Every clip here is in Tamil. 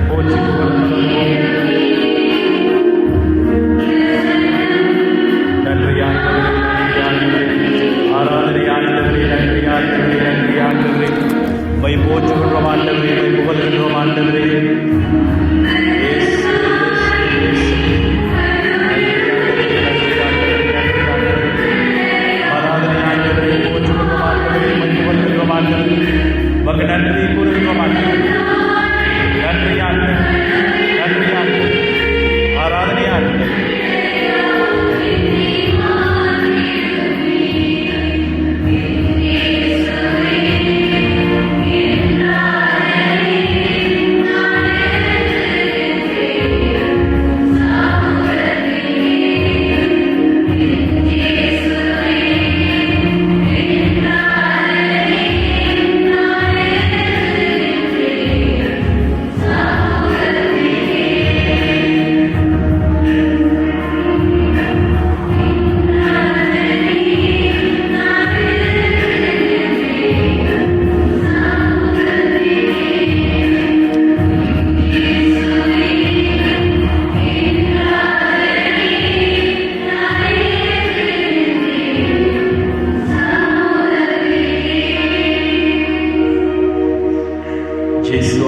போற்றி புகழ்ந்தோம். நன்றி ஆண்டவரே, ஆராதனை ஆண்டவரே, நன்றி ஆண்டவரே, நன்றி ஆண்டவரே. மை போற்றுகின்றோம் ஆண்டவரே, மை புகழ்கின்றோம் ஆண்டவரே. நன்றி கூறுகிறோம் ஆண்டவரே, நன்றி ஆண்டவரே, நன்றி ஆண்டவரே, ஆராதனை ஆண்டவரே.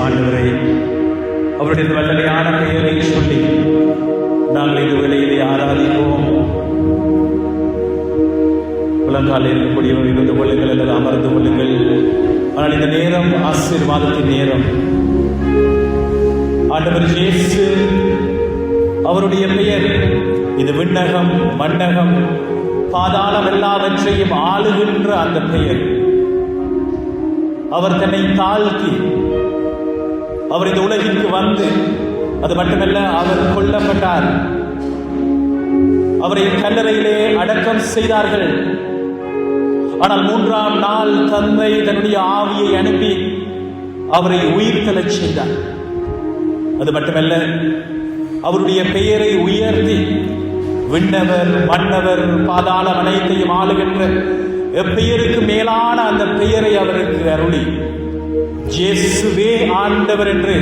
ஆண்டவரை அவருடைய வல்லமையான பெயரை சொல்லி நாங்கள் இது வேளையிலே ஆராதிப்போம். உலகால் இருக்கக்கூடியவர் இருந்து கொள்ளுங்கள் அல்லது அமர்ந்து கொள்ளுங்கள். ஆனால் இந்த நேரம் ஆசீர்வாதத்தின் நேரம். ஆண்டவர் இயேசு அவருடைய பெயர் இது விண்ணகம் மண்ணகம் பாதாளம் எல்லாவற்றையும் ஆளுகின்ற அந்த பெயர். அவர் தன்னை தாழ்த்தி அவர் இந்த உலகிற்கு வந்து, அது மட்டுமல்ல, அவர் கொல்லப்பட்டார். அவரை கல்லறையிலே அடக்கம் செய்தார்கள். ஆனால் 3ஆம் நாள் தந்தை தன்னுடைய ஆவியை அனுப்பி அவரை உயிர்த்தெழச் செய்தார். அது மட்டுமல்ல, அவருடைய பெயரை உயர்த்தி விண்ணவர் மன்னவர் பாதாளம் அனைத்தையும் ஆளுகின்ற எப்பெயருக்கு மேலான அந்த பெயரை அவருக்கு அருளி இயேசுவே ஆண்டவர் என்று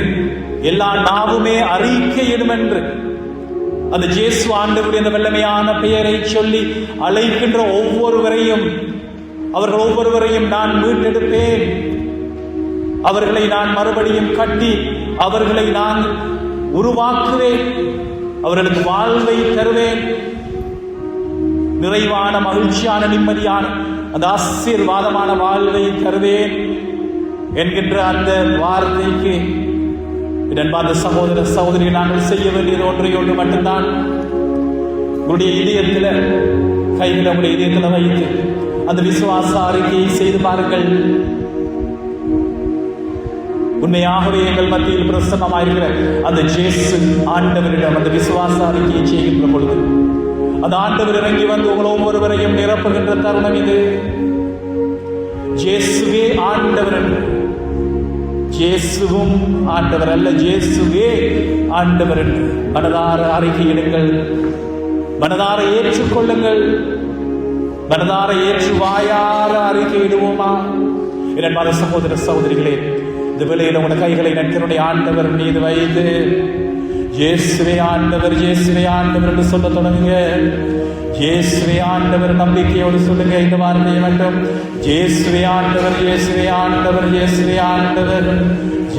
எல்லா நாவுமே அறிக்கையிடும் என்று அந்த இயேசு ஆண்டவருடைய அந்த வல்லமையான பெயரை சொல்லி அழைக்கின்ற அவர்கள் ஒவ்வொருவரையும் நான் மீட்டெடுப்பேன், அவர்களை நான் மறுபடியும் கட்டி அவர்களை நான் உருவாக்குவேன், அவர்களுக்கு வாழ்வை தருவேன், நிறைவான மகிழ்ச்சியான நிம்மதியான அந்த ஆசீர்வாதமான வாழ்வை தருவேன் என்கின்ற அந்த வார்த்தைக்கு அன்பார்ந்த சகோதர சகோதரிகள், நாங்கள் செய்ய வேண்டியது ஒன்று மட்டும்தான். உங்களுடைய இதயத்தில் கைகளை உங்களுடைய இதயத்தில் வைத்து அந்த விசுவாச அறிக்கையை செய்து பாருங்கள். உண்மையாகவே எங்கள் மத்தியில் பிரசன்னமாயிருக்கிற அந்த இயேசு ஆண்டவரிடம் அந்த விசுவாச அறிக்கையை செய்கின்ற பொழுது அந்த ஆண்டவர் இறங்கி வந்து உங்கள் ஒவ்வொருவரையும் நிரப்புகின்ற தருணம் இது. இயேசுவே ஆண்டவர் என்று, இயேசுவும் ஆண்டவர் அல்ல, இயேசுவே ஆண்டவர் என்று மனதார அறிக்கையிடுங்கள், மனதார ஏற்றுக்கொள்ளுங்கள், மனதார ஏற்று வாயார அறிக்கையிடுவோமா? இரண்டாவது சகோதர சகோதரிகளே, இந்த வேளையில் உங்கள் கைகளை நன்கருடைய ஆண்டவர் மீது வைத்து இயேசுவே ஆண்டவர், இயேசுவே ஆண்டவர் என்று சொல்ல தொடங்குங்க. இயேசுவே ஆண்டவர் நம்பிக்கையோடு சொல்லுங்க இந்த வார்த்தையை மட்டும். இயேசுவே ஆண்டவர், இயேசுவே ஆண்டவர், இயேசுவே ஆண்டவர்,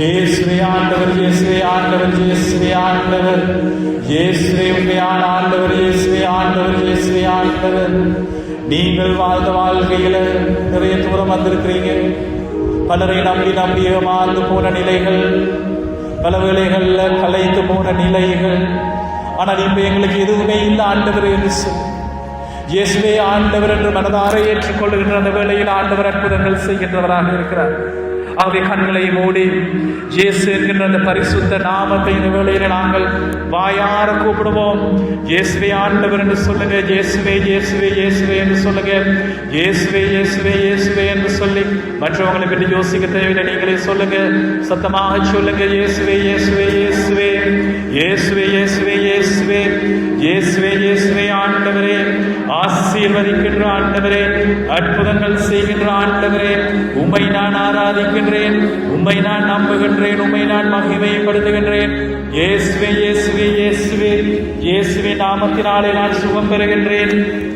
இயேசுவே ஆண்டவர், இயேசுவே ஆண்டவர், இயேசுவே ஆண்டவர், இயேசுவே உண்மையான ஆண்டவர், இயேசுவே ஆண்டவர், இயேசுவே ஆண்டவர். நீங்கள் வாழ்ந்த வாழ்க்கையில நிறைய தூரம் வந்திருக்கிறீங்க. பலரை நம்பி ஏமாந்து போன நிலைகள், பல வேளைகள்ல கலைத்து போன நிலைகள். ஆனால் இப்ப எங்களுக்கு எதுவுமே இல்லை ஆண்டவர் என்று சொல்லி இயேசுவே ஆண்டவர் என்று மனதார ஏற்றுக்கொள்ளுகின்ற அந்த வேளையில் ஆண்டவர் அற்புதங்கள் செய்கின்றவராக இருக்கிறார். ஆகவே கண்களை மூடி இயேசு என்கின்ற அந்த பரிசுத்த நாமத்தை இந்த வேளையில நாங்கள் வாயார கூப்பிடுவோம். இயேசுவே ஆண்டவர் என்று சொல்லுங்க. இயேசுவே இயேசுவே இயேசுவே என்று சொல்லுங்க. இயேசுவே இயேசுவே இயேசுவே என்று சொல்லி மற்றவங்களை பற்றி யோசிக்க தேவையில்லை, நீங்களே சொல்லுங்க, சத்தமாக சொல்லுங்க. இயேசுவே இயேசுவே இயேசுவே இயேசுவே இயேசுவே இயேசுவே இயேசுவே இயேசுவே ஆண்டவரே ஆசீர்வதிக்கின்ற ஆண்டவரே, அற்புதங்கள் செய்கின்ற ஆண்டவரே, உம்மை நான் ஆராதிக்கின்றேன், உம்மை நான் நம்புகின்றேன், உம்மை நான் மகிமைப்படுத்துகின்றேன். இயேசுவே இயேசுவே இயேசுவே இயேசுவின் நாமத்தினாலே நான் சுகம் பெறுகின்றேன்.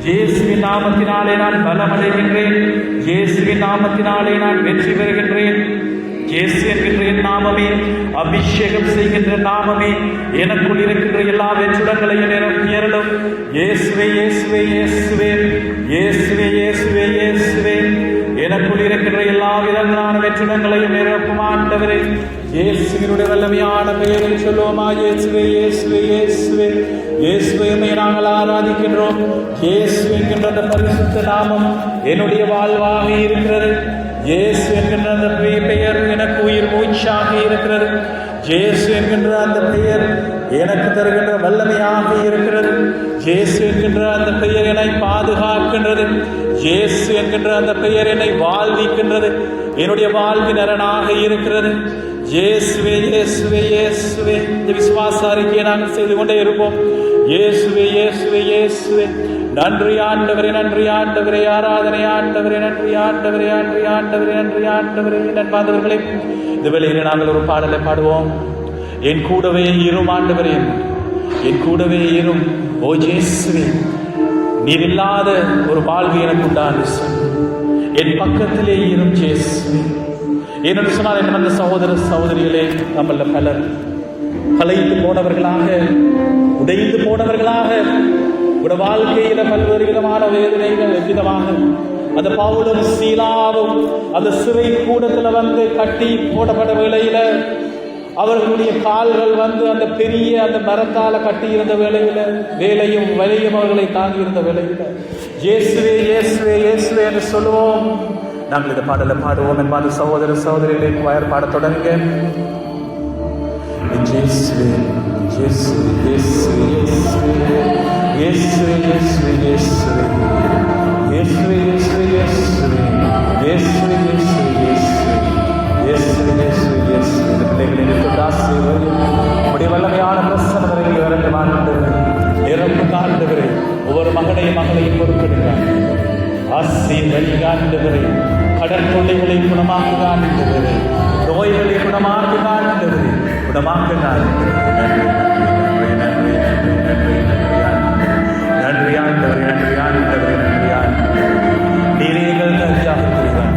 இயேசுவின் நாமத்தினாலே நான் பலமடைகின்றேன். இயேசுவின் நாமத்தினாலே நான் வெற்றி பெறுகின்றேன். இயேசு என்கின்ற என் நாமமே, அபிஷேகம் செய்கின்ற நாமமே, எனக்குள் இருக்கின்ற எல்லா வெற்றிடங்களையும் நிரப்பியருளும். இயேசுவே இயேசுவே இயேசுவே இயேசுவே இயேசுவே இயேசுவே எனக்குள் இருக்கின்ற எல்லா விதங்களான வெற்றிடங்களையும் நிரப்பும் ஆண்டவரே. இயேசுவினுடைய வல்லமையான பெயரை சொல்லுவோமா? இயேசுவே இயேசுவே இயேசுவே இயேசுவை நாங்கள் ஆராதிக்கின்றோம். இயேசு என்கின்ற அந்த பரிசுத்த நாமம் என்னுடைய வாழ்வாக இருக்கிறது. இயேசு என்கின்ற அந்த பெயர் எனக்கு உயிர் மூச்சாக இருக்கிறது. இயேசு என்கின்ற அந்த பெயர் எனக்கு தருகின்ற வல்லமையாக இருக்கிறது. இயேசு என்கின்ற அந்த பெயர் என்னை பாதுகாக்கின்றது. இயேசு என்கின்ற அந்த பெயர் என்னை வாழ்விக்கின்றது. என்னுடைய வாழ்வின் அரணாக இருக்கிறது. இயேசுவே இயேசுவே இயேசுவே. இந்த விசுவாச அறிக்கையை நாங்கள் செய்து கொண்டே இருப்போம். இயேசுவே இயேசுவே இயேசுவே. நன்றி ஆண்டவரே, நன்றி ஆண்டவரே, ஆராதனை ஆண்டவரே, நன்றி ஆண்டவரே, நன்றி ஆண்டவரே, நன்றி ஆண்டவரே. நண்பாந்தவர்களே, இந்த வேளையில் நாங்கள் ஒரு பாடலை பாடுவோம். என் கூடவே இரும் ஆண்டவரே, என் கூடவே இரும். ஓ இயேசுவே, நீர் இல்லாத ஒரு வாழ்வு எனக்கு உண்டான என் பக்கத்திலே இரும் இயேசுவே. ஏனென்று சொன்னால் என்ன, அந்த சகோதர சகோதரிகளே, நம்மள பலர் கலைந்து போனவர்களாக, உடைந்து போனவர்களாக, உடைய வாழ்க்கையில பல்வேறு விதமான வேதனைகள் விதமாக அந்த பவுலும் சீலாவும் அந்த சிறை கூடத்துல வந்து கட்டி போடப்பட்ட வேளையில அவர்களுடைய கால்கள் வந்து அந்த பெரிய அந்த மரத்தால கட்டி இருந்த வேளையில வேலையும் வலையும் அவர்களை தாங்கி இருந்த வேளையில இயேசுவே இயேசுவே இயேசுவே என்று சொல்லுவோம். நாங்கள் இந்த பாடலை பாடுவோம். என்பான சகோதர சகோதரிகளை வயர் பாட தொடங்க. இயேசுவே இயேசுவே இயேசுவே இயேசுவே இயேசுவே இயேசுவே இயேசுவே இயேசுவே இயேசுவே இயேசுவே இயேசுவே இயேசுவே இயேசுவே இயேசுவே. இந்த பிள்ளைகளின் ஆசீர்வாதம் உடைய வல்லமையான பிரசன்னம் வரையில் இறந்து ஆண்டவரே, நிரப்பு ஆண்டவரே, ஒவ்வொரு மகனையும் மகளையும் பொறுப்பெடுக்கிறார். ஆசீர்வதிங்க ஆண்டவரே, கடற்கொள்ளைகளை குணமாக்குக ஆண்டவரே, நோய்களை குணமாக்குக ஆண்டவரே, குணமாக்குக ஆண்டவரே. நன்றி ஆண்டவரே, நன்றி ஆண்டவரே, நன்றி ஆண்டவரே. நீரேகள் நன்றியாக இருக்கிறார்.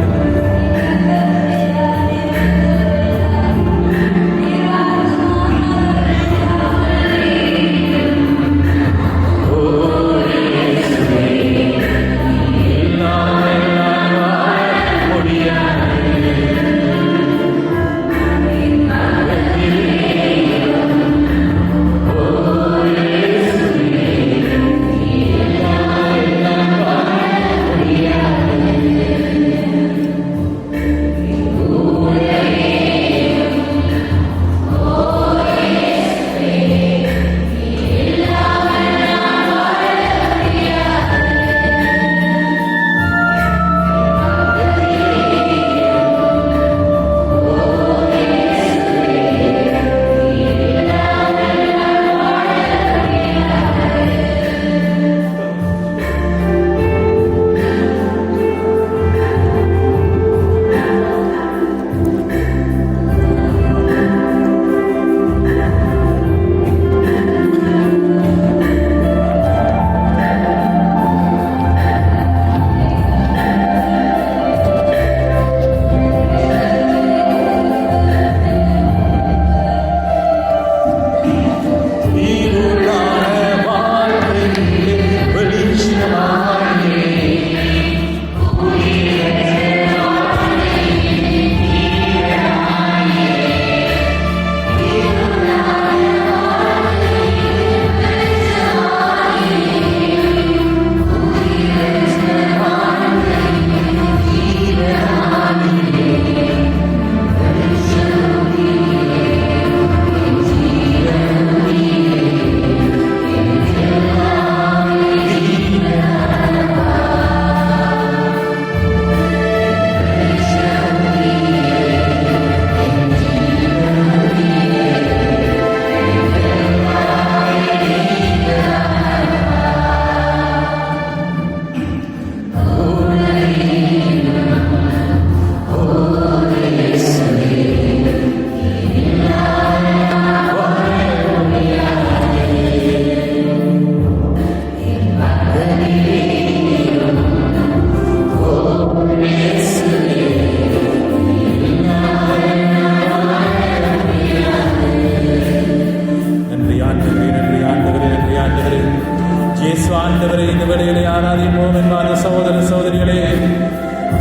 வேளையிலே ஆராதிப்போம் என்பாத சகோதர சகோதரிகளே,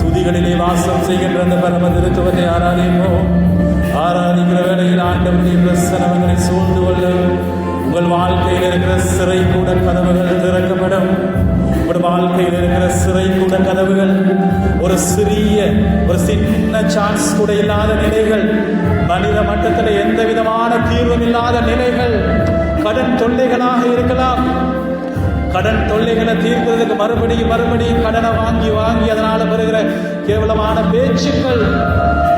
துதிகளிலே வாசம் செய்கின்ற அந்த பரம திருத்துவத்தை ஆராதிப்போம். ஆராதிக்கிற வேளையில் ஆண்டவருடைய பிரசனங்களை சூழ்ந்து கொள்ளும். உங்கள் வாழ்க்கையில் இருக்கிற சிறை கூட கதவுகள் திறக்கப்படும். உங்கள் வாழ்க்கையில் இருக்கிற சிறை கூட கதவுகள், ஒரு சின்ன சான்ஸ் கூட இல்லாத நிலைகள், மனித மட்டத்தில் எந்த விதமான தீர்வும் இல்லாத நிலைகள், கடன் தொல்லைகளாக இருக்கலாம். கடன் தொல்லைகளை தீர்க்கிறதுக்கு மறுபடியும் கடனை வாங்கி அதனால வருகிற கேவலமான பேச்சுக்கள்.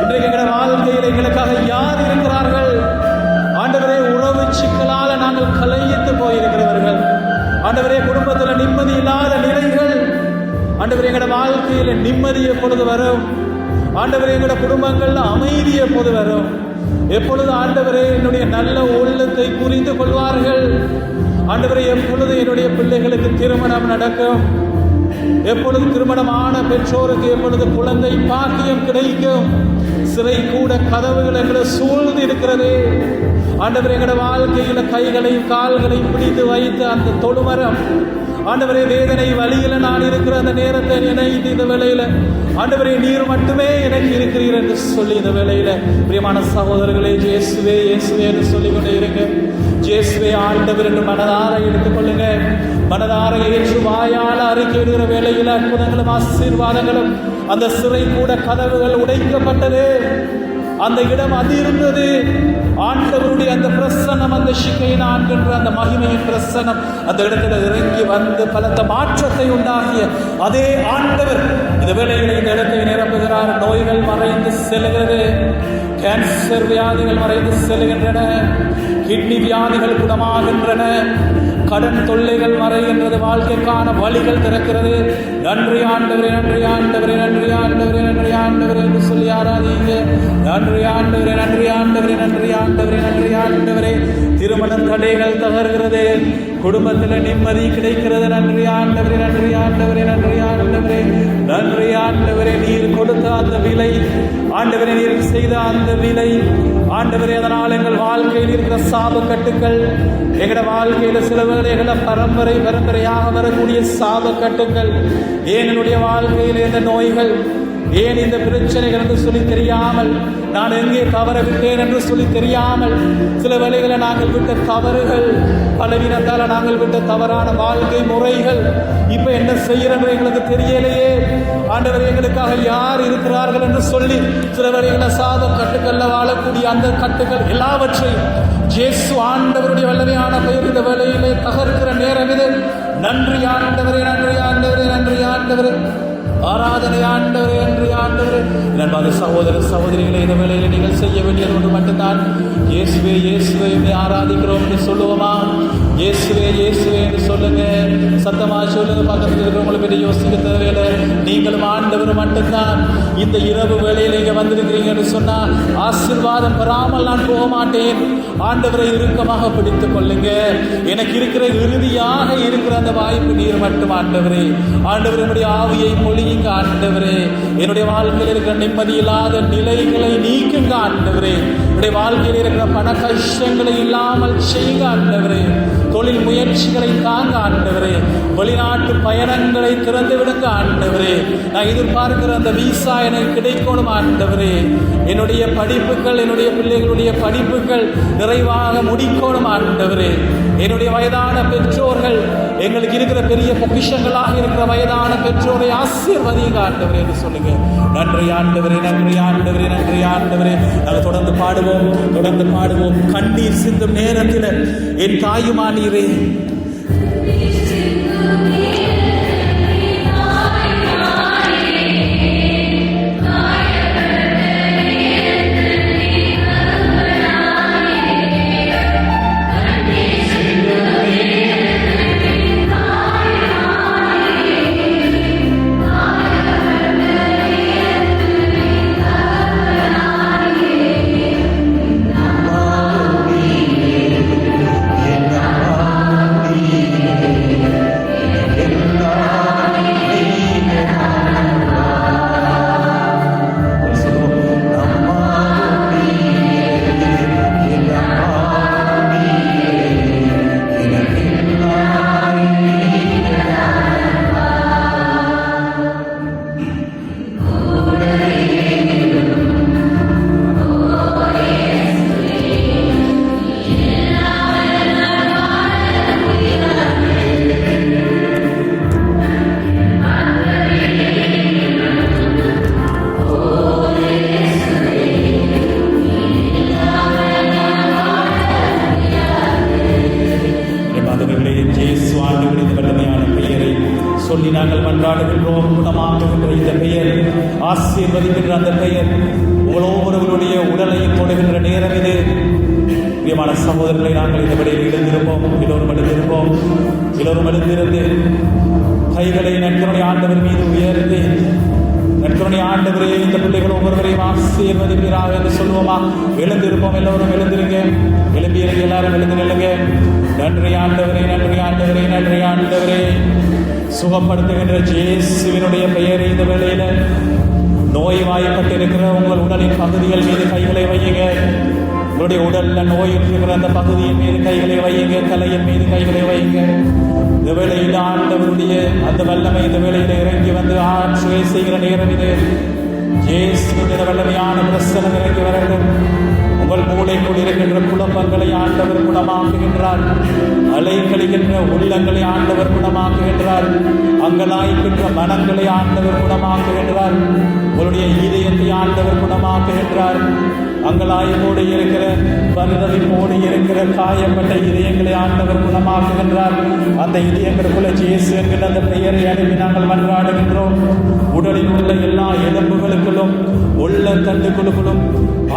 இன்றைக்கு எங்கள் வாழ்க்கையில் எங்களுக்காக யார் இருக்கிறார்கள்? ஆண்டவரே, உறவு சிக்கலால நாங்கள் கலையிட்டு போயிருக்கிறவர்கள். ஆண்டவரே, குடும்பத்தில் நிம்மதி இல்லாத நிலைகள். ஆண்டவரே, எங்களோட வாழ்க்கையில நிம்மதி எப்பொழுது வரும்? ஆண்டவரே, எங்களோட குடும்பங்கள்ல அமைதி எப்போது வரும்? எப்பொழுது ஆண்டவரே என்னுடைய நல்ல உள்ளத்தை புரிந்து கொள்வார்கள்? ஆண்டவரே, எப்பொழுது என்னுடைய பிள்ளைகளுக்கு திருமணம் நடக்கும்? எப்பொழுது திருமணமான பெற்றோருக்கு எப்பொழுது குழந்தை பாக்கியம் கிடைக்கும்? சிறை கூட கதவுகள் எங்களை சூழ்ந்து இருக்கிறது. ஆண்டவரே, எங்களோட வாழ்க்கையில கைகளையும் கால்களையும் பிடித்து வைத்து அந்த தொழுமரம், ஆண்டவரே, வேதனை வழியில நான் இருக்கிற அந்த நேரத்தை நினைத்து இந்த வேளையில, ஆண்டவரே, நீர் மட்டுமே எனக்கு இருக்கிறீர் என்று சொல்லி இந்த வேளையில பிரியமான சகோதரர்களே, இயேசுவே இயேசுவே என்று சொல்லிக் கொண்டே இருங்க. இயேசுவே ஆண்டவர் என்று மனதார எடுத்துக்கொள்ளுங்க. மனதார ஏற்று வாயால அறிக்கையிடுகிற வேளையில அற்புதங்களும் ஆசீர்வாதங்களும், அந்த சிறை கூட கதவுகள் உடைக்கப்பட்டது. அந்த இடம் அதிர்ந்தது. ஆண்டவருடைய அந்த பிரசன்னம், அந்த ஷிகைனா என்கின்ற அந்த மகிமையின் பிரசன்னம் அந்த இடத்துல இறங்கி வந்து பலத்த மாற்றத்தை உண்டாகிய அதே ஆண்டவர் இந்த வேளையில் இந்த இடத்தை நிரப்புகிறார். நோய்கள் மறைந்து செல்கிறது, கேன்சர் வியாதிகள் மறைந்து செல்கின்றன, கிட்னி வியாதிகள் குணமாகின்றன, கடன் தொல்லைகள் மறைகின்றது, வாழ்க்கைக்கான வழிகள் திறக்கிறது. நன்றி ஆண்டவரே, நன்றி ஆண்டவரே, நன்றி ஆண்டவரே, நன்றி ஆண்டவரே என்று சொல்லி ஆராதிங்க. நன்றி ஆண்டவரே, நன்றி ஆண்டவரே, நன்றி ஆண்டவரே, நன்றி ஆண்டவரே. திருமண தடைகள் தகர்கிறது, குடும்பத்தில் நிம்மதி கிடைக்கிறது. நன்றி ஆண்டவரே, நன்றி ஆண்டவரே, நன்றி ஆண்டவரே, நன்றி ஆண்டவரே. நீர் கொடுத்த அந்த விலை, ஆண்டவரே, நீர் செய்த அந்த விலை, ஆண்டவரே, அதனால் எங்கள் வாழ்க்கையில் இருக்கிற சாபக்கட்டுக்கள், எங்களோட வாழ்க்கையில சில வேளைகளை பரம்பரையாக வரக்கூடிய சாபக்கட்டுகள், ஏன் என்னுடைய வாழ்க்கையில் இந்த நோய்கள், ஏன் இந்த பிரச்சனைகள் என்று சொல்லி தெரியாமல், நான் எங்கே தவற விட்டேன் என்று சொல்லி தெரியாமல், சில வேளைகளை நாங்கள் விட்ட தவறுகள், பலவீனத்தால நாங்கள் விட்ட தவறான வாழ்க்கை முறைகள், இப்ப என்ன செய்யறது எங்களுக்கு தெரியலையே. ஆண்டவர், எங்களுக்காக யார் இருக்கிறார்கள் என்று சொல்லி சில வேளைகளை சாத கட்டுக்கள்ல வாழக்கூடிய அந்த கட்டுகள் எல்லாவற்றையும் இயேசு ஆண்டவருடைய வல்லமையான பெயர் இந்த வேளையிலே தகர்க்கிற நேரம் இது. நன்றி ஆண்டவரே, நன்றி ஆண்டவரே, நன்றி ஆண்டவரே, ஆராதனை ஆண்டவரே, நன்றி ஆண்டவரே. நண்பாத சகோதர சகோதரிகளை, இந்த வேளையில் நீங்கள் செய்ய வேண்டியது ஒன்று மட்டும்தான். இயேசுவே இயேசுவே ஆராதிக்கிறோம் என்று சொல்லுவோமா? இயேசுவே இயேசுவே என்று சொல்லுங்க, சத்தமா சொல்லுங்க. பக்கத்தில் இருக்கிறவங்களை பற்றி யோசிக்க தேவையில்லை. நீங்களும் ஆண்டவர் மட்டும்தான். இந்த இரவு வேளையில் இங்கே வந்திருக்கிறீங்க என்று சொன்னால் ஆசீர்வாதம் பெறாமல் நான் போக மாட்டேன். ஆண்டவரை இறுக்கமாக பிடித்துக் கொள்ளுங்க. எனக்கு இருக்கிற இறுதியாக இருக்கிற அந்த வாய்ப்பு நீர் மட்டும் ஆண்டவரே. ஆண்டவர், என்னுடைய ஆவியை பொழியுங்க ஆண்டவரே. என்னுடைய வாழ்க்கையில் இருக்கிற நிம்மதி இல்லாத நிலைகளை நீக்குங்க ஆண்டவரே. என்னுடைய வாழ்க்கையில் இருக்கிற பண கஷ்டங்களை இல்லாமல் செய்யுங்க ஆண்டவரே. தொழில் முயற்சிகளை தாங்க ஆண்டவரே. வெளிநாட்டு பயணங்களை திறந்து விடுங்க ஆண்டவரே. நான் எதிர்பார்க்கிற அந்த விசா எனக்கு கிடைக்கணும் ஆண்டவரே. என்னுடைய படிப்புகள், என்னுடைய பிள்ளைகளுடைய படிப்புகள் நிறைவாக முடிக்கணும் ஆண்டவரே. என்னுடைய வயதான பெற்றோர்கள், எங்களுக்கு இருக்கிற பெரிய பொக்கிஷங்களாக இருக்கிற வயதான பெற்றோரை ஆசீர்வதிங்க ஆண்டவரே என்று சொல்லுங்க. நன்றி ஆண்டவரே, நன்றி ஆண்டவரே, நன்றி ஆண்டவரே. நாங்கள் தொடர்ந்து பாடுவோம். கண்ணீர் சிந்தும் நேரத்தில் என் தாயுமா நீரே, மன்றாடுகின்றோம். குணமாக்குகின்ற இந்த பெயர், ஆசீர்வதிக்கின்ற அந்த பெயர் ஒவ்வொருவருடைய உடலையும் தொடுகின்ற நேரம் இது. பிரியமான சகோதரர்களை, நாங்கள் இந்த விடையில் எழுந்திருப்போம். எல்லோரும் எழுந்திருந்து கைகளை நற்கருணை ஆண்டவர் மீது உயர்த்தி, நற்கருணை ஆண்டவரே இந்த பிள்ளைகள் ஒவ்வொருவரையும் ஆசீர்வதிப்பீராக என்று சொல்லுவோமா? எழுந்திருப்போம். எல்லோரும் எழுந்திருங்க. எழும்பியிருங்க. எல்லாரும் எழுந்து நில்லுங்க. நன்றி ஆண்டவரே, நன்றி ஆண்டவரே, நன்றி ஆண்டவரே. சுகப்படுத்துகின்ற இயேசுவினுடைய பெயரை இந்த வேளையில நோய் வாய்ப்பட்டிருக்கிற உங்கள் உடலின் பகுதிகள் மீது கைகளை வையுங்க. உங்களுடைய உடல்ல நோய் இருக்கிற அந்த பகுதியின் மீது கைகளை வையுங்க. தலையின் மீது கைகளை வையுங்க. இந்த வேளையில் ஆண்டவருடைய அந்த வல்லமை இந்த வேளையில இறங்கி வந்து ஆட்சியை செய்கிற நேரம் இது. இயேசுவின் வல்லமையான பிரசனம் இறங்கி வரட்டும். உங்கள் மூளைக்குள் இருக்கின்ற குழப்பங்களை ஆண்டவர் குணமாக்குகின்றார். அலைக்கழிக்கின்ற உள்ளங்களை ஆண்டவர் குணமாக்குகின்றார். அங்கலாய்க்கின்ற மனங்களை ஆண்டவர் குணமாக்குகின்றார். உங்களுடைய இதயத்தை ஆண்டவர் குணமாக்குகின்றார். அங்கலாய்ப்போடு இருக்கிற பரிதவிப்போடு இருக்கிற காயப்பட்ட இதயங்களை ஆண்டவர் குணமாக்குகின்றார். அந்த இதயங்களுக்குள்ள இயேசு என்கிற அந்த பெயரை அனுப்பி நாங்கள் மன்றாடுகின்றோம். உடலில் உள்ள எல்லா எலும்புகளுக்குள்ளும் உள்ள தண்டுகளுக்குள்ளும்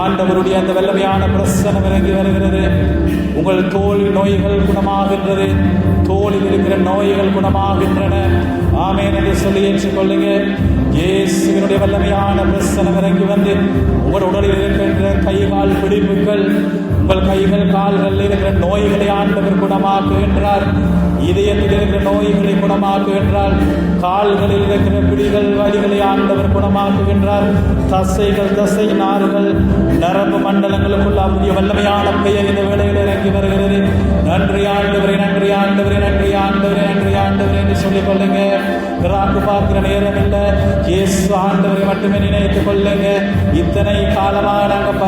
ஆண்டவருடைய அந்த வல்லமையான பிரசனம் இறங்கி வருகிறது. உங்கள் தோல் நோய்கள் குணமாகின்றது. தோலில் இருக்கிற நோய்கள் குணமாகின்றன. ஆமென் என்று சொல்லி ஏற்றுக்கொள்ளுங்க. இயேசுவினுடைய வல்லமையான பிரசனம் இறங்கி வந்து உங்கள் உடலில் இருக்கின்ற கை கால் பிடிப்புகள், உங்கள் கைகள் கால்கள் இருக்கிற நோய்களை ஆண்டவர் குணமாக்குகின்றார். இதயத்தில் இருக்கிற நோய்களை குணமாக்குகின்றார். கால்களில் இருக்கிற பிடிகள் வலிகளை ஆண்டவர் குணமாக்குகின்றார். தசைகள், தசை நார்கள், நரம்பு மண்டலங்களுக்குள்ள அவருடைய வல்லமையான பெயர் இந்த வேளையில் இறங்கி வருகிறது. நன்றி ஆண்டவரே, நன்றி ஆண்டவரே, நன்றி ஆண்டவரே, நன்றி ஆண்டவரே என்று சொல்லிக் கொள்ளுங்க. கிராக்கு பார்க்கிற நேரம் இல்லை. இயேசு ஆண்டவரை மட்டுமே நினைத்துக் கொள்ளுங்க. இத்தனை காலமாக நாங்கள்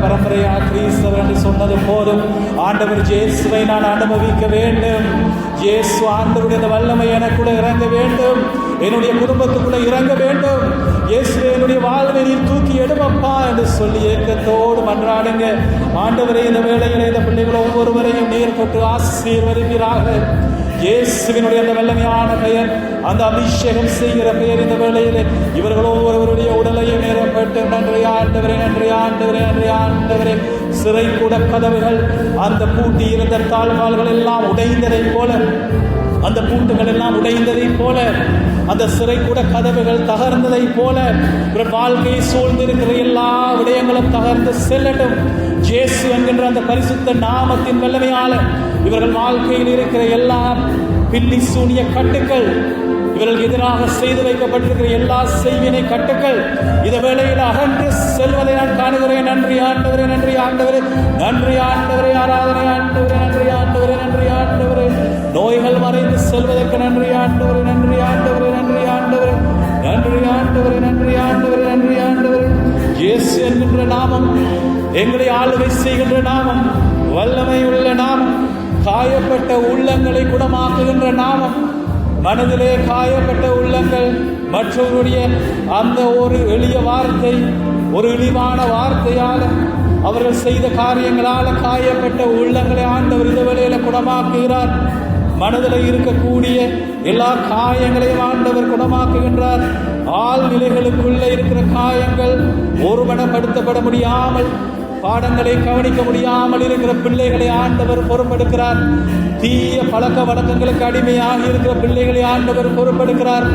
பரம்பரையா கிறிஸ்தவர் என்று சொன்னது போதும். ஆண்டவர் இயேசுவை நான் அனுபவிக்க வேண்டும். இயேசு ஆண்டவருடைய இந்த வல்லமை எனக்குள்ள இறங்க வேண்டும். என்னுடைய குடும்பத்துக்குள்ள இறங்க வேண்டும். இயேசுவே, என்னுடைய வாழ்வை நீர் தூக்கி எடுப்பா என்று சொல்லி ஏக்கத்தோடு மன்றாடுங்க. ஆண்டவரே, இந்த வேளையிலே இந்த பிள்ளைகள் ஒவ்வொருவரையும் நீர் தொட்டு ஆசீர்வதிப்பீராக. இயேசுவினுடைய அந்த வல்லமையான பெயர், அந்த அபிஷேகம் செய்கிற பெயர் இந்த வேளையிலே இவர்கள் ஒவ்வொருவருடைய உடலையும் நிரப்பட்டு. நன்றி ஆண்டவரே, நன்றி ஆண்டவரே, நன்றி ஆண்டவரே. சிறை கூட கதவுகள், அந்த பூட்டி இருந்த தாழ்வாள்கள் எல்லாம் உடைந்ததை போல, அந்த பூட்டுகள் எல்லாம் உடைந்ததை போல, அந்த சிறை கூட கதவுகள் தகர்ந்ததை போல இவர்கள் வாழ்க்கையை சூழ்ந்திருக்கிற எல்லா விடயங்களும் தகர்ந்து செல்லட்டும். இயேசு என்கின்ற அந்த பரிசுத்த நாமத்தின் வல்லமையால இவர்கள் வாழ்க்கையில் இருக்கிற எல்லா பில்லி சூனிய கட்டுக்கள், இவர்களுக்கு எதிராக செய்து வைக்கப்பட்டிருக்கிற எல்லா செய்வினை கட்டுக்கள் இந்த வேளையில் அகன்று செல்வதை நான் காணுகிறேன். நன்றி ஆண்டவரே, நன்றி ஆண்டவரே, நன்றி ஆண்டவரே, ஆராதனை ஆண்டவரே, நன்றி ஆண்டவரே, நன்றி ஆண்டவரே. நோய்கள் மறைந்து செல்வதற்கு நன்றி ஆண்டவரே, நன்றி ஆண்டவரே, நன்றி ஆண்டவரே, நன்றி ஆண்டவரே, நன்றி ஆண்டவரே, நன்றி ஆண்டவரே. இயேசு என்கின்ற நாமம் எங்களை ஆளுகை செய்கின்ற நாமம், வல்லமை உள்ள நாமம், காயப்பட்ட உள்ளங்களை குணமாக்குகின்ற நாமம். மனதிலே காயப்பட்ட உள்ளங்கள் மற்றவருடைய அந்த ஒரு எளிய வார்த்தை, ஒரு இழிவான வார்த்தையால், அவர்கள் செய்த காரியங்களால் காயப்பட்ட உள்ளங்களை ஆண்டவர் இந்த வேளையில குணமாக்குகிறார். மனதில் இருக்கக்கூடிய எல்லா காயங்களையும் ஆண்டவர் குணமாக்குகின்றார். ஆழ்நிலைகளுக்குள்ள இருக்கிற காயங்கள், ஒருமனப்படுத்தப்பட முடியாமல், பாடங்களை கவனிக்க முடியாமல் இருக்கிற பிள்ளைகளை ஆண்டவர் பொறுப்பெடுக்கிறார். தீய பழக்க வழக்கங்களுக்கு அடிமையாக இருக்கிற பிள்ளைகளை ஆண்டவர் பொறுப்பெடுக்கிறார்.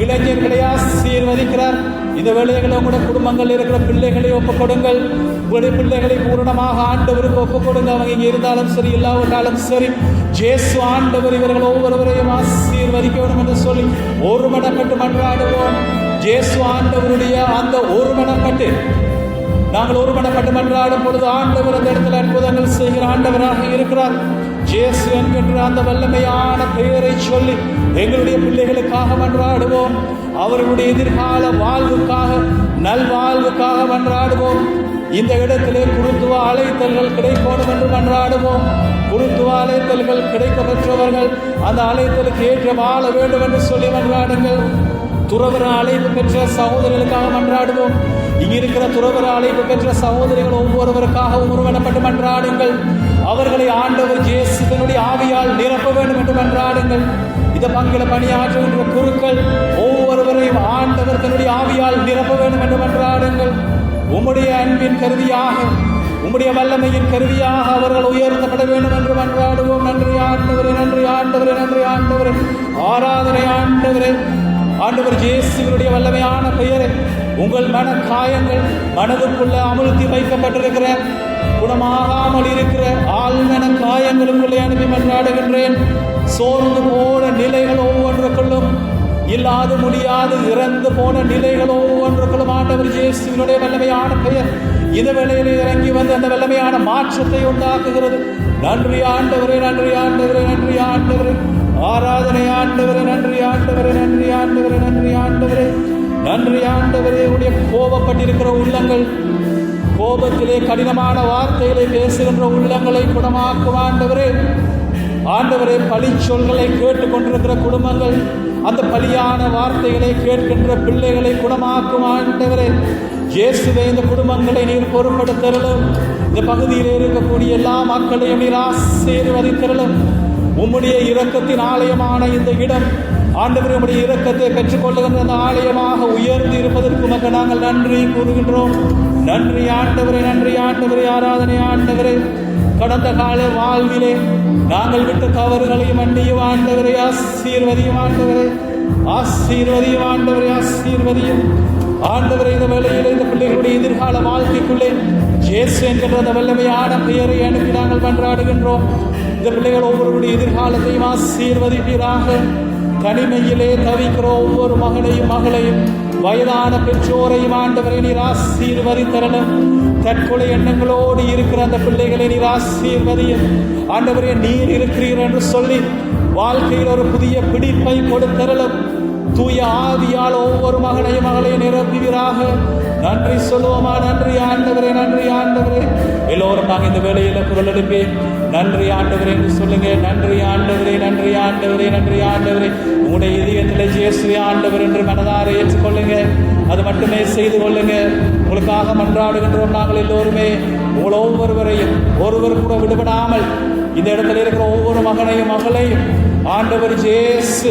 இளைஞர்களை ஆசீர்வதிக்கிறார். இந்த வேளைகளை உங்களுடைய குடும்பங்கள் இருக்கிற பிள்ளைகளை ஒப்புக் கொடுங்கள். உங்களுடைய பிள்ளைகளை பூரணமாக ஆண்டவருக்கு ஒப்புக் கொடுங்க. அவங்க இங்கே இருந்தாலும் சரி, இல்லாவிட்டாலும் சரி, இயேசு ஆண்டவர் இவர்கள் ஒவ்வொருவரையும் ஆசீர்வதிக்க வேண்டும் என்று சொல்லி ஒருமனப்பட்டு மன்றாடுவோம். இயேசு ஆண்டவருடைய அந்த ஒருமனப்பட்டு நாங்கள் ஒருமனப்பட்டு மன்றாடும் பொழுது ஆண்டவர் அந்த இடத்துல அற்புதங்கள் செய்கிற ஆண்டவராக இருக்கிறார். இயேசு என்கின்ற அந்த வல்லமையான பெயரை சொல்லி எங்களுடைய பிள்ளைகளுக்காக மன்றாடுவோம். அவர்களுடைய எதிர்கால வாழ்வுக்காக, நல்வாழ்வுக்காக மன்றாடுவோம். இந்த இடத்திலே குருத்துவ அழைத்தல்கள் கிடைக்கணும் என்று மன்றாடுவோம். குருத்துவ அழைத்தல்கள் கிடைக்க பெற்றவர்கள் அந்த அழைத்தலுக்கு ஏற்ற வாழ வேண்டும் என்று சொல்லி மன்றாடுங்கள். துறவர அழைப்பு பெற்ற சகோதரிகளுக்காக மன்றாடுவோம். இங்க இருக்கிற துறவர அழைப்பு பெற்ற சகோதரிகள் ஒவ்வொருவருக்காகவும் ஒருவனப்பட்டு மன்றாடுங்கள். அவர்களை ஆண்டவர் இயேசுவினுடைய ஆவியால் நிரப்ப வேண்டும் என்று மன்றாடுங்கள். இந்த இந்த பங்கில பணியாற்றுகின்ற குருக்கள் ஒவ்வொருவரையும் ஆண்டவர் தன்னுடைய ஆவியால் நிரப்ப வேண்டும் என்று மன்றாடுங்கள். உம்முடைய அன்பின் கருவியாக, உம்முடைய வல்லமையின் கருவியாக அவர்கள் உயர்த்தப்பட வேண்டும் என்று மன்றாடுவோம். நன்றி ஆண்டவரே, நன்றி ஆண்டவரே, நன்றி ஆண்டவரே. ஆராதனை ஆண்டவரே. ஆண்டவர் இயேசுவினுடைய வல்லமையான பெயரை உங்கள் மன காயங்கள் மனதுக்குள்ள அமுழ்த்தி வைக்கப்பட்டிருக்கிற குணமாகாமல் இருக்கிற ஆழ்மன காயங்களுக்குள்ளே அனுப்பி மன்றாடுகின்றேன். சோர்ந்து போன நிலைகள் ஒவ்வொன்றுக்குள்ளும், இல்லாது முடியாது இறந்து போன நிலைகள் ஒவ்வொன்றுக்குள்ளும் ஆண்டவர் இயேசுவினுடைய வல்லமையான பெயர் இந்த வேளையிலே இறங்கி வந்து அந்த வல்லமையான மாற்றத்தை உண்டாக்குகிறது. நன்றி ஆண்டவரே, நன்றி ஆண்டவரே, நன்றி ஆண்டவரே. ஆராதனை ஆண்டவரே, நன்றி ஆண்டவரே, நன்றி ஆண்டவரே, நன்றி ஆண்டவரே, நன்றி ஆண்டவரே. உடைய கோபப்பட்டிருக்கிற உள்ளங்கள், கோபத்திலே கடினமான வார்த்தைகளை பேசுகின்ற உள்ளங்களை குணமாக்கும் ஆண்டவரே. ஆண்டவரே, பழி சொல்களை கேட்டுக் கொண்டிருக்கிற குடும்பங்கள், அந்த பலியான வார்த்தைகளை கேட்கின்ற பிள்ளைகளை குணமாக்கும் ஆண்டவரே. இயேசுவே, இந்த குடும்பங்களை நீர் பொறுப்படுத்தலும், இந்த பகுதியில் இருக்கக்கூடிய எல்லா மக்களையும் நீர் ஆசீர்வதித்தருளும். உம்முடைய இரக்கத்தின் ஆலயமான இந்த இடம் ஆண்டவரே, உம்முடைய இரக்கத்தை பெற்றுக்கொள்ளுகின்ற அந்த ஆலயமாக உயர்ந்து இருப்பதற்கு உமக்கு நாங்கள் நன்றி கூறுகின்றோம். நன்றி ஆண்டவரே, நன்றி ஆண்டவரே. ஆராதனை ஆண்டவரே. கடந்த கால வாழ்விலே நாங்கள் விட்ட தவறுகளையும் மன்னியும் ஆண்டவரே. ஆசீர்வதியும் ஆண்டவரே, ஆசீர்வதியும் ஆண்டவரே, ஆசீர்வதியும் ஆண்டவரே. இந்த வேளையிலே இந்த பிள்ளைகளுடைய எதிர்கால வாழ்க்கைக்குள்ளே இயேசு என்கின்ற அந்த வல்லமையான பெயரை அனுப்பி நாங்கள் மன்றாடுகின்றோம். இந்த பிள்ளைகள் ஒவ்வொருடைய எதிர்காலத்தையும் ஆசீர்வதிப்பீராக. தனிமையிலே தவிக்கிற ஒவ்வொரு மகனையும் மகளையும், வயதான பெற்றோரையும் ஆண்டவரை நீர் ஆசீர்வதித்தரணும். தற்கொலை எண்ணங்களோடு இருக்கிற அந்த பிள்ளைகளை நீர் ஆசீர்வதியும் ஆண்டவரே. நீர் இருக்கிறீர் என்று சொல்லி வாழ்க்கையில் ஒரு புதிய பிடிப்பை கொடுத்தரலும். தூய ஆவியால் ஒவ்வொரு மகனையும் மகளையும் நிரப்புவீராக. நன்றி சொல்லுவோமா? நன்றி ஆண்டவரே, நன்றி ஆண்டவரே. எல்லோரும் நாங்கள் இந்த வேளையில் குரல் எழுப்பி நன்றி ஆண்டவரே என்று சொல்லுங்க. நன்றி ஆண்டவரே, நன்றி ஆண்டவரே, நன்றி ஆண்டவரே. உங்களுடைய இதயத்தில் இயேசுவே ஆண்டவர் என்று மனதார ஏற்றுக்கொள்ளுங்க. அது மட்டுமே செய்து கொள்ளுங்க. உங்களுக்காக மன்றாடுகின்றோம் நாங்கள் எல்லோருமே. உங்கள் ஒவ்வொருவரையும் ஒருவர் கூட விடுபடாமல் இந்த இடத்துல இருக்கிற ஒவ்வொரு மகனையும் மகளையும் ஆண்டவர் இயேசு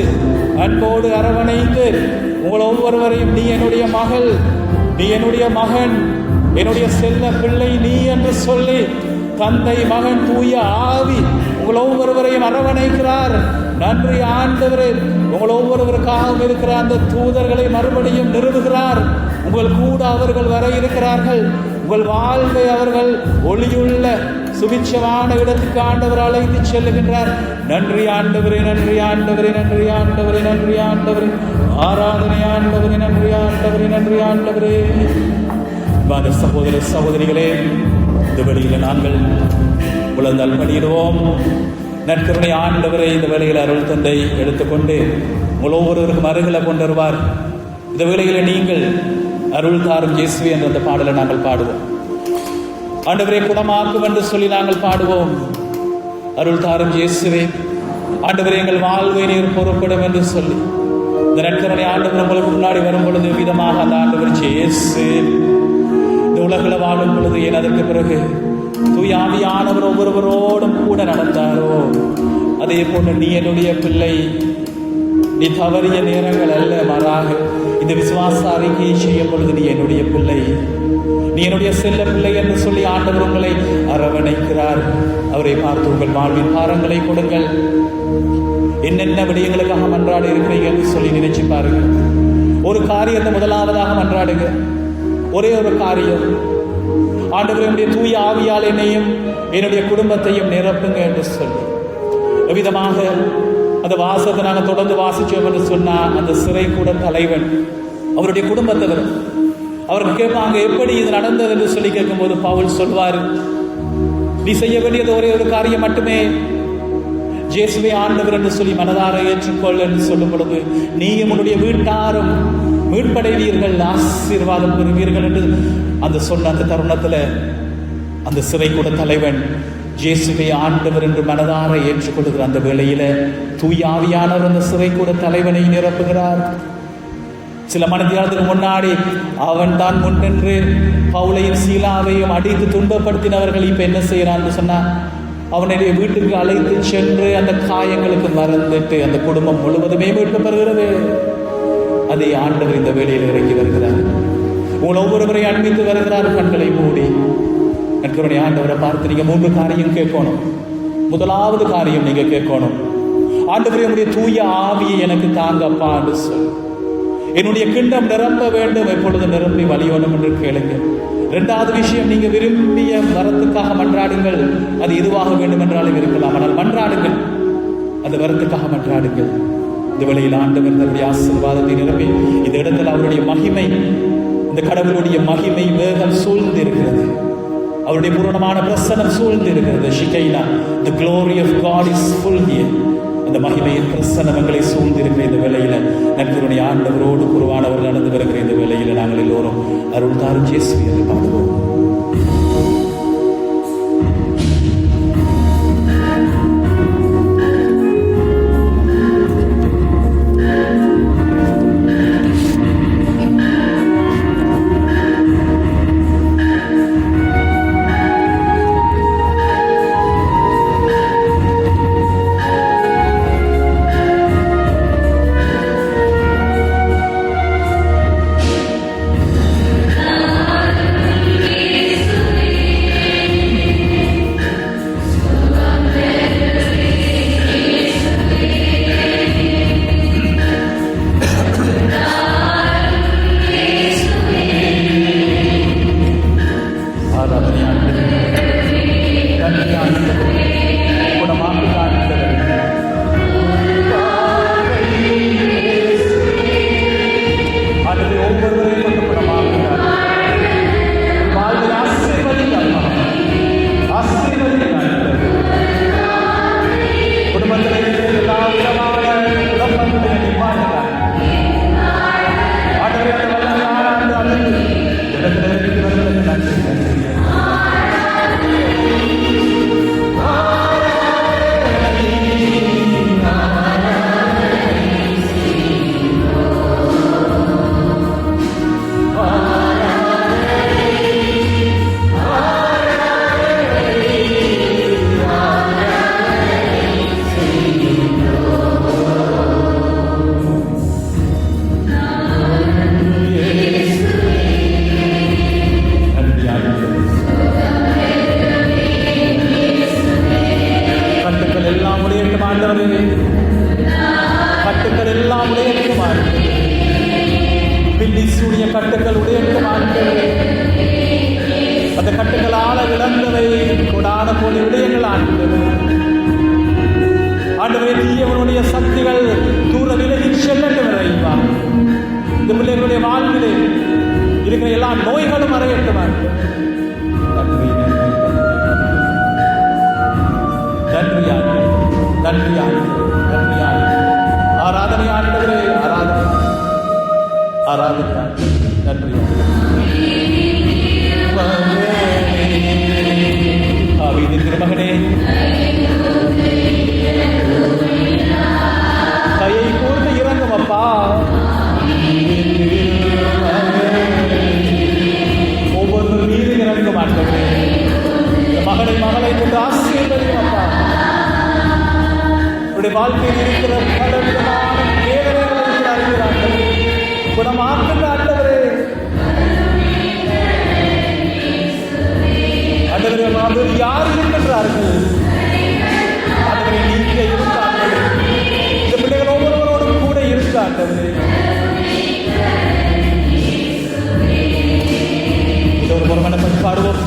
அன்போடு அரவணைத்து உங்கள் ஒவ்வொருவரையும், நீ என்னுடைய மகள், நீ என்னுடைய மகன், என்னுடைய செல்ல பிள்ளை நீ என்று சொல்லி தந்தை, மகன், தூய ஆவி உங்கள் ஒவ்வொருவரையும் அரவணைக்கிறார். நன்றி ஆண்டவரே. உங்கள் ஒவ்வொருவருக்காகவும் இருக்கிற அந்த தூதர்களை மறுபடியும் நிறுவுகிறார். உங்கள் கூட அவர்கள் வர இருக்கிறார்கள். உங்கள் வாழ்வை அவர்கள் ஒளியுள்ள சுபிட்சமான இடத்துக்கு ஆண்டவர் அழைத்து செல்லுகின்றார். நன்றி ஆண்டவரே, நன்றி ஆண்டவரே, நன்றி ஆண்டவரே, நன்றி ஆண்டவரே. ஆராதனை ஆண்டவரே, நன்றி ஆண்டவரே, நன்றி ஆண்டவரே. சகோதர சகோதரிகளே, இந்த வெளியில் நாங்கள் உலகங்கள் படியிடுவோம். நற்கருணை ஆண்டவரை இந்த வேளையில் அருள் தந்தை எடுத்துக்கொண்டு உங்கள் ஒவ்வொருவருக்கும் அருகில கொண்டு வருவார். இந்த வேளையில் நீங்கள் அருள் தாரும் இயேசுவே என்ற அந்த பாடலை நாங்கள் பாடுவோம். ஆண்டவரை குணமாக்கும் என்று சொல்லி நாங்கள் பாடுவோம். அருள் தாரும் இயேசுவே, ஆண்டவரை எங்கள் வாழ்வை நீர் பொறுப்படும் என்று சொல்லி இந்த நற்கருணை ஆண்டவர் உங்களுக்கு முன்னாடி வரும் பொழுது விதமாக அந்த ஆண்டவர் இயேசு இந்த உலகில் வாழும் பொழுது ஏன் அதற்கு பிறகு தூய ஆவியானவர் ஒவ்வொருவரோடும் கூட நடந்தாரோ அதே போன்று நீ என்னுடைய பிள்ளை, நீ தவறிய நேரங்கள் அல்ல, மாறாக இந்த விசுவாச அறிக்கையை செய்யும் பொழுது நீ என்னுடைய பிள்ளை, நீ என்னுடைய செல்ல பிள்ளை என்று சொல்லி ஆண்டவர் உங்களை அரவணைக்கிறார். அவரை பார்த்து உங்கள் வாழ்வின் பாரங்களை கொடுங்கள். என்னென்ன விடயங்களுக்காக மன்றாடி இருக்கிறீங்க என்று சொல்லி நினைச்சு பாருங்க. ஒரு காரியத்தை முதலாவதாக மன்றாடுங்க. ஒரே ஒரு காரியம், ஆண்டவர் என்னுடைய தூய ஆவியால் என்னையும் என்னுடைய குடும்பத்தையும் நிரப்புங்க என்று சொல்லி விதமாக அந்த வாசத்தை நாங்கள் தொடர்ந்து வாசிச்சோம் என்று சொன்னா அந்த சிறை கூட தலைவன் அவருடைய குடும்பத்தவர் அவருக்கு கேட்பாங்க எப்படி இது நடந்தது என்று சொல்லி கேட்கும்போது பவுல் சொல்வார், நீ செய்ய வேண்டியது ஒரே ஒரு காரியம் மட்டுமே, இயேசுவே ஆண்டவர் என்று சொல்லி மனதார ஏற்றுக்கொள் என்று சொல்லும் பொழுது நீயும் உன்னுடைய வீட்டாரும் மீட்படைவீர்கள், ஆசீர்வாதம் பெறுவீர்கள் என்று அந்த சொன்ன அந்த தருணத்தில் அந்த சிறை கூட தலைவன் இயேசுவை ஆண்டவர் என்று மனதார ஏற்றுக்கொள்கிற அந்த வேளையில தூய ஆவியானவர் அந்த சிறை கூட தலைவனை நிரப்புகிறார். சில மணித்தியாலத்துக்கு முன்னாடி அவன் தான் முன்னின்று பவுலையும் சீலாவையும் அடித்து துன்பப்படுத்தினவர்கள் இப்ப என்ன செய்யறான்னு சொன்னா அவனுடைய வீட்டுக்கு அழைத்து சென்று அந்த காயங்களுக்கு மறந்துட்டு அந்த குடும்பம் முழுவதுமே மீட்கப்படுகிறது. அதை ஆண்டவர் இந்த வேளையில் இறக்கி வருகிறார். உங்கள் ஒவ்வொருவரையும் அண்மித்து வருகிறார். கண்களை மூடி நற்கருணை ஆண்டவரை பார்த்து நீங்க 3 காரியம் கேட்கணும். முதலாவது காரியம் நீங்க கேட்கணும், ஆண்டவரே உடைய தூய ஆவியை எனக்கு தாங்க அப்பா என்று சொல். என்னுடைய கிண்டம் நிரம்ப வேண்டும், எப்பொழுது நிரம்பி வழியோடும் என்று கேளுங்க. 2வது விஷயம், நீங்க விரும்பிய வரத்துக்காக மன்றாடுங்கள். அது எதுவாக வேண்டும் என்றாலும் இருக்கலாம், ஆனால் மன்றாடுங்கள், அந்த வரத்துக்காக மன்றாடுங்கள். இந்த வேளையில் ஆண்டவர் தன்னுடைய ஆசீர்வாதத்தை நிரம்பி இந்த இடத்தில் அவருடைய மகிமை, இந்த கடவுளுடைய மகிமை வேகம் சூழ்ந்து இருக்கிறது. அவருடைய பூரணமான பிரசன்னம் சூழ்ந்து இருக்கிறது. ஷிகைனா, the glory of God is full here. அந்த மகிமையின் பிரசன்னங்களை சூழ்ந்திருக்கிற இந்த வேளையில நற்கருணை ஆண்டவரோடு குருவானவர்கள் நடந்து வருகிற இந்த வேளையில நாங்கள் எல்லோரும் அருள் தாரும் இயேசுவே என்று பாடுவோம். கட்டுகள் உடையமானது, அந்த கட்டுகளால விளந்தவை கொடான போலி விடயங்கள் ஆண்டது. ஆண்டவரே, தீயவனுடைய சக்திகள் தூர விலகி செல்லட்டும் இறைவா. இந்த பிள்ளைகளுடைய வாழ்விலே இருக்கிற எல்லா நோய்களும் மறையட்டும். நன்றி நன்றி நன்றி நன்றி. ஆராதனை ஆண்டவரே, ஆராதனை ஆராதனை. நன்றி திருமகனே, கையை கூர்ந்து இறங்கும் அப்பா. ஒவ்வொரு மீது இறங்க மாட்டேன். மகளை கொண்டு ஆசீர்வதியும் அப்பா. உடைய வாழ்க்கையில் இருக்கிற பல விதமான வேதனைகளை அறிகிறார்கள். குணமாக்குங்க ஆண்டவரே. ஆண்டவரே, அவர் யார் இருக்கின்றார்கள்? ஆண்டவரே, நீங்க இருந்தார்கள். இந்த பிள்ளைகள் ஒவ்வொருவரோடும் கூட இருந்தார்கள். இது ஒரு மனப்பட்டு பாடுவோம்.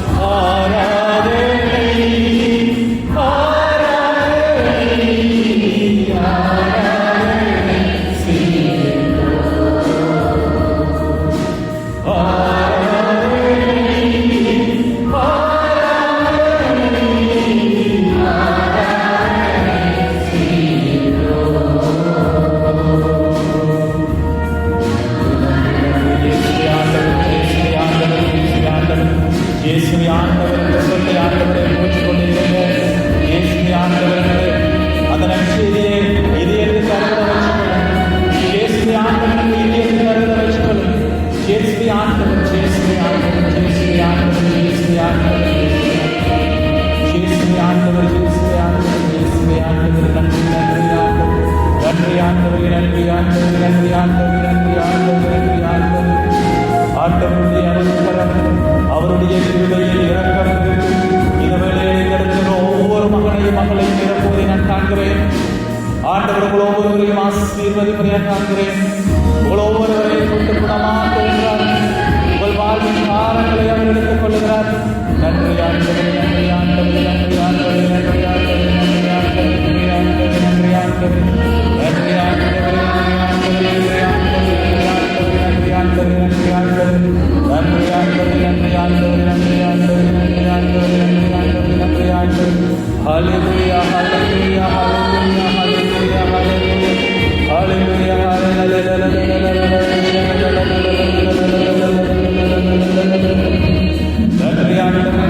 மகளை நிரப்புவதை நான் காண்கிறேன். ஆண்டவர் உங்கள் ஒவ்வொருவரையும் ஆசீர்வதிப்பதை காண்கிறேன். உங்கள் ஒவ்வொருவரையும் கொண்டு குணமாக்குகிறார். உங்கள் வாழ்வின் காரங்களை அவர் எடுத்துக் கொள்ளுகிறார். நன்றி ஆண்டவரே, நன்றி ஆண்டவரே, நன்றி ஆண்டவரே, நன்றி ஆண்டவரே, நன்றி ஆண்டவரே, நன்றி ஆண்டவரே, நன்றி ஆண்டவரே, நன்றி ஆண்டவரே, நன்றி ஆண்டவரே, நன்றி ஆண்டவரே, நன்றி ஆண்டவரே, நன்றி ஆண்டவரே, நன்றி ஆண்டவரே, நன்றி ஆண்டவரே, நன்றி ஆண்டவரே, நன்றி ஆண்டவரே, நன்றி ஆண்டவரே. ஹல்லேலூயா, ஹல்லேலூயா, ஹல்லேலூயா, ஹல்லேலூயா, ஹல்லேலூயா, ஹல்லேலூயா. நன்றி ஆண்டவரே,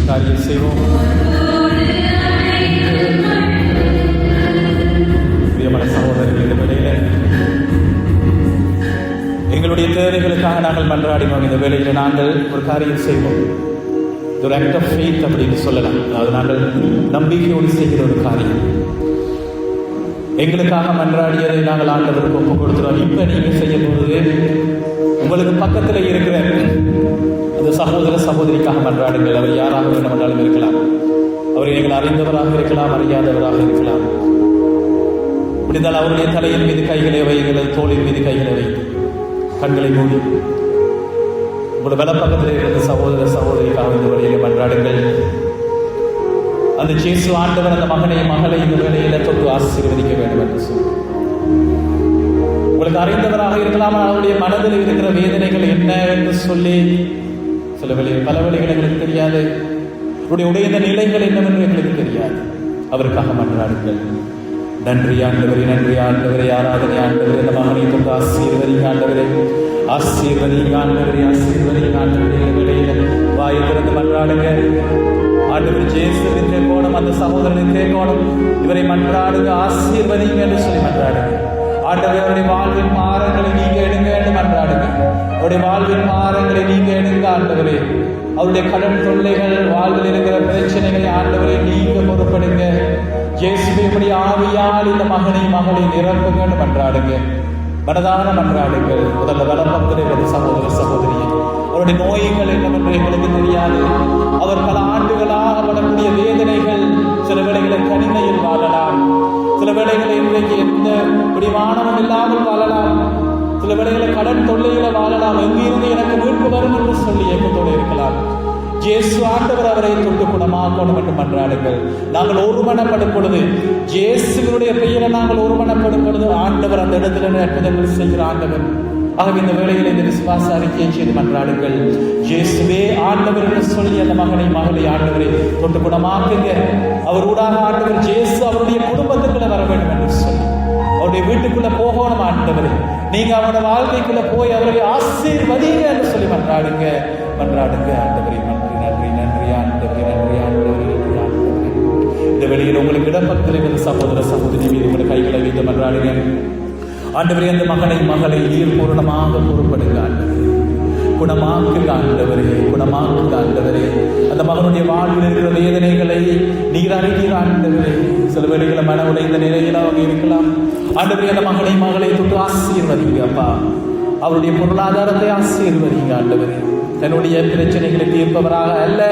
காரியம் செய்வோம். பிரியமான சகோதரர்கள், இந்த வேளையில எங்களுடைய தேவைகளுக்காக நாங்கள் மன்றாடினோம். இந்த வேளையில நாங்கள் ஒரு காரியம் செய்வோம். ஒரு ஆக்ட் ஆஃப் ஃபெய்த் அப்படின்னு சொல்லலாம். அதாவது நாங்கள் நம்பிக்கையோடு செய்கிற ஒரு காரியம். எங்களுக்காக மன்றாடியதை நாங்கள் ஆண்டவருக்கு ஒப்புக் கொடுத்துறோம். இப்ப நீங்க செய்ய போது உங்களுக்கு பக்கத்தில் இருக்கிற அந்த சகோதர சகோதரிக்காக மன்றாடுங்கள். அவர் யாராக வேண்டுமென்றாலும் இருக்கலாம். அவர் நீங்கள் அறிந்தவராக இருக்கலாம், அறியாதவராக இருக்கலாம். முடிந்தால் அவருடைய தலையின் மீது கைகளை வைங்கள், தோளின் மீது கைகளை வைத்து கண்களை மூடி உங்களுடைய வலப்பக்கத்தில் இருக்கிற சகோதர சகோதரிக்காக இந்த வழியில மன்றாடுங்கள். அந்த இயேசு ஆண்டவர் அந்த மகளை இந்த வேளையில தொட்டு ஆசீர்வதிக்க வேண்டும் என்று சொல்லி உங்களுக்கு அறிந்தவராக இருக்கலாம். அவருடைய மனதில் இருக்கிற வேதனைகள் என்ன என்று சொல்லி சில வேளையில் பல வேளைகள் எங்களுக்கு தெரியாது. அவருடைய உடைய நிலைகள் என்னவென்று எங்களுக்கு தெரியாது. அவருக்காக மன்றாடுங்கள். நன்றி ஆண்டவரே, நன்றி ஆண்டவரே, ஆராதனை ஆண்டவரே, இந்த மகனை தொட்டு ஆசீர்வதிங்க ஆண்டவரே, ஆசீர்வதிங்க ஆண்டவரே, ஆசீர்வதிங்க ஆண்டவரே. இந்த வேளையில வாயை திறந்து மன்றாடுங்க. ஆண்டவர் இயேசுவின் தேக்கோணம், அந்த சகோதரனின் தேக்கோணம், இவரை மன்றாடுங்க, ஆசீர்வதிங்க என்று சொல்லி மன்றாடுங்க. ஆண்டவர் அவருடைய வாழ்வின் பாரங்களை நீங்க எடுங்க என்று மன்றாடுங்க. அவருடைய வாழ்வின் பாரங்களை நீங்க எடுங்க ஆண்டவரே. அவருடைய கடன் தொல்லைகள், வாழ்வில் இருக்கிற பிரச்சனைகளை ஆண்டவரை நீங்க பொறுப்படுங்க. இயேசுவினுடைய ஆவியால் இந்த மகனை மகளை நிரப்புங்க என்று மன்றாடுங்க. மனதான மன்றாடுங்கள். முதல்ல வலப்பக்கத்தில் சகோதர சகோதரியை அவருடைய நோய்கள் என்னவென்று எங்களுக்கு தெரியாது. அவர் பல ஆண்டுகளாக படக்கூடிய வேதனைகள், சில வேளைகளில் கனிமையில் வாழலாம், சில வேளைகளில் இன்றைக்கு எந்த பிடிமானமும் இல்லாமல் வாழலாம், சில வேளைகளில் கடன் தொல்லையில வாழலாம். எங்கிருந்து எனக்கு மீட்பு வரும் என்று சொல்லி ஏக்கத்தோடு இருக்கலாம். இயேசு ஆண்டவர் அவரை தொட்டு குணமாக்கணும் என்று மன்றாடுங்கள். நாங்கள் ஒருமனப்படும் பொழுது, இயேசுவினுடைய பெயரை நாங்கள் ஒருமனப்படும் பொழுது ஆண்டவர் அந்த இடத்துல அற்புதங்கள் செய்கிற ஆண்டவர். ஆகவே இந்த வேளையில் இந்த விசுவாச அறிக்கையை செய்து மன்றாடுங்கள். இயேசுவே ஆண்டவர் என்று சொல்லி அந்த மகனை மகளை ஆண்டவரை தொட்டு குணமாக்குங்க. அவர் ஊடாக ஆண்டவர் இயேசு அவருடைய குடும்பத்துக்குள்ள வர வேண்டும் என்று சொல்லி அவருடைய வீட்டுக்குள்ள போகணும் ஆண்டவரே. நீங்க அவருடைய வாழ்க்கைக்குள்ள போய் அவரை ஆசீர்வதிங்க என்று சொல்லி மன்றாடுங்க. மன்றாடுங்க ஆண்டவரே. நன்றி நன்றி நன்றி ஆண்டவரே, நன்றி ஆண்டவரே, நன்றி ஆண்டவரே. இந்த வெளியில் உங்களுக்கு இடப்பத்திருக்கிற சகோதர சகோதரி மீது உங்களை கைகளை வைத்து மன்றாடுங்க. ஆண்டவரே, அந்த மகளை நீர் பூரணமாக பொறுப்படுங்க ஆண்டவரே. குணமாக்குங்க ஆண்டவரே, குணமாக்குங்க ஆண்டவரே. அந்த மகனுடைய வாழ்வில் இருக்கிற வேதனைகளை நீர் அறிவீர் ஆண்டவரே. சில வேளைகளை மன உடைந்த நிலையில் அவங்க இருக்கலாம் ஆண்டவரே. அந்த மகளை தொட்டு ஆசீர்வதிங்க அப்பா. அவருடைய பொருளாதாரத்தை ஆசீர்வதிங்க ஆண்டவரே. தன்னுடைய பிரச்சனைகளை தீர்ப்பவராக அல்ல,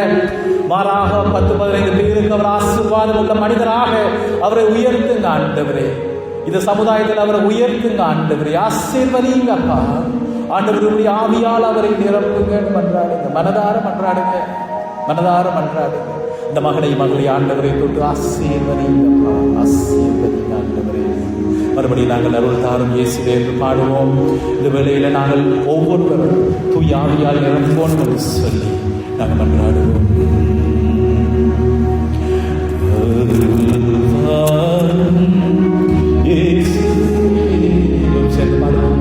மாறாக 10-15 பேருக்கு அவர் ஆசீர்வாதம் உள்ள மனிதராக அவரை உயர்த்துங்க ஆண்டவரே. இந்த சமுதாயத்தில் அவரை உயர்த்துங்க ஆண்டவரே. ஆசீர்வதிங்க அப்பா. ஆண்டவருடைய ஆவியால் அவரை நிரப்புங்க மன்றாடுங்க. மனதார மன்றாடுங்க, மனதார மன்றாடுங்க. இந்த மகனை மகளை ஆண்டவரை தொட்டு ஆசீர்வதிங்கப்பா, ஆசீர்வதிங்க ஆண்டவரே. மறுபடியும் நாங்கள் அருள் தாரும் இயேசுவே என்று பாடுவோம். இந்த வேளையில நாங்கள் ஒவ்வொருவரும் தூய ஆவியால் நிரம்போம் என்று சொல்லி நாங்கள் மன்றாடுவோம். சேர்ந்து பாடுவோம்.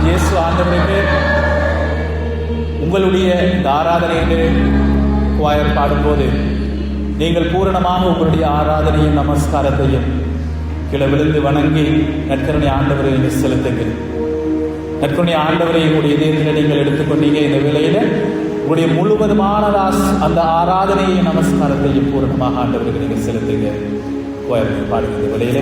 இயேசு ஆண்டவரே, உங்களுடைய இந்த ஆராதனையிலே குவாயர் பாடும்போது நீங்கள் பூரணமாக உங்களுடைய ஆராதனையும் நமஸ்காரத்தையும் கீழே விழுந்து வணங்கி நற்கருணை ஆண்டவரை செலுத்துங்கள். நற்கருணை ஆண்டவரை உங்களுடைய இதயத்தில் நீங்கள் எடுத்துக்கொண்டீங்க. இந்த வேளையில உங்களுடைய முழுவதுமான அந்த ஆராதனையும் நமஸ்காரத்தையும் பூரணமாக ஆண்டவருக்கு நீங்கள் செலுத்துங்க. குவாயர் பாடுங்க. இந்த வேளையில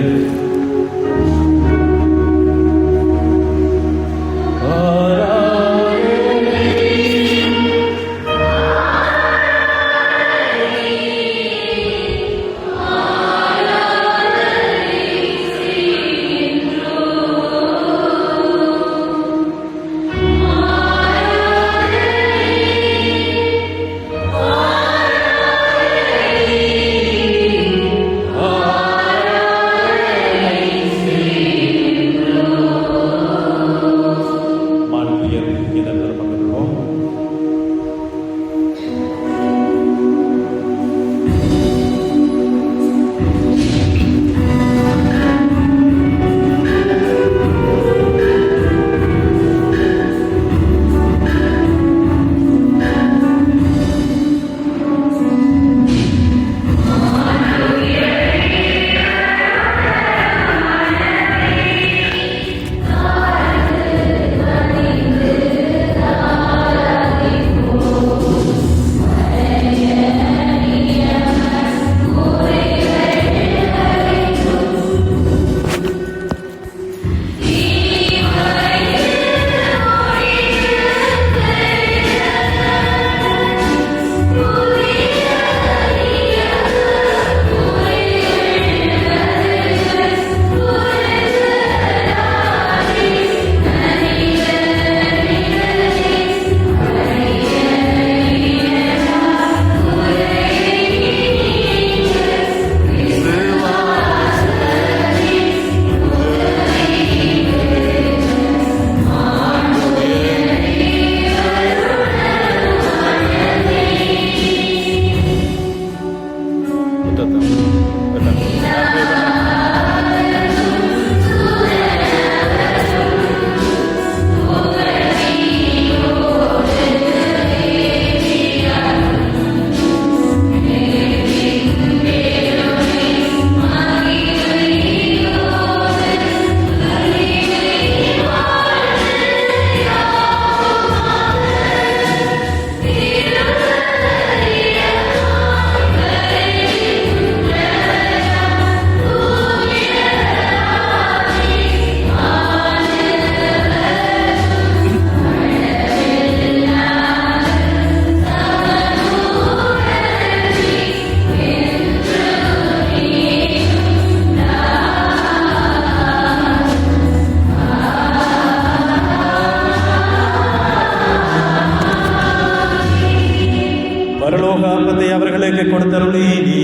எங்களுக்கு கொடுத்தருளே நீ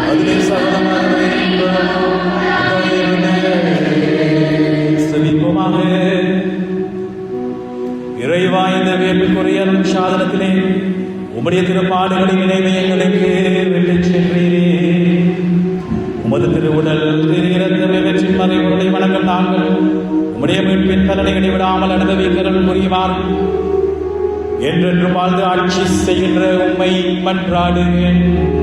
அதிலே சவிப்போமாக. இறைவா, இந்த வேட்புக்குரிய சாதனத்திலே உம்முடைய திருப்பாடுகளின் நினைவை எங்களுக்கு விட்டுச் சென்றீரே. உமது திருவுடல் திரு வெற்றி மறை உருளை வணங்கும் நாங்கள் உம்முடைய மீட்பின் பலனை இடைவிடாமல் அனுபவிக்கிறவர்கள் புரியுமாறு என்றென்று வாழ்ந்து ஆட்சி செய்கின்ற உம்மை மன்றாடுகின்றோம்.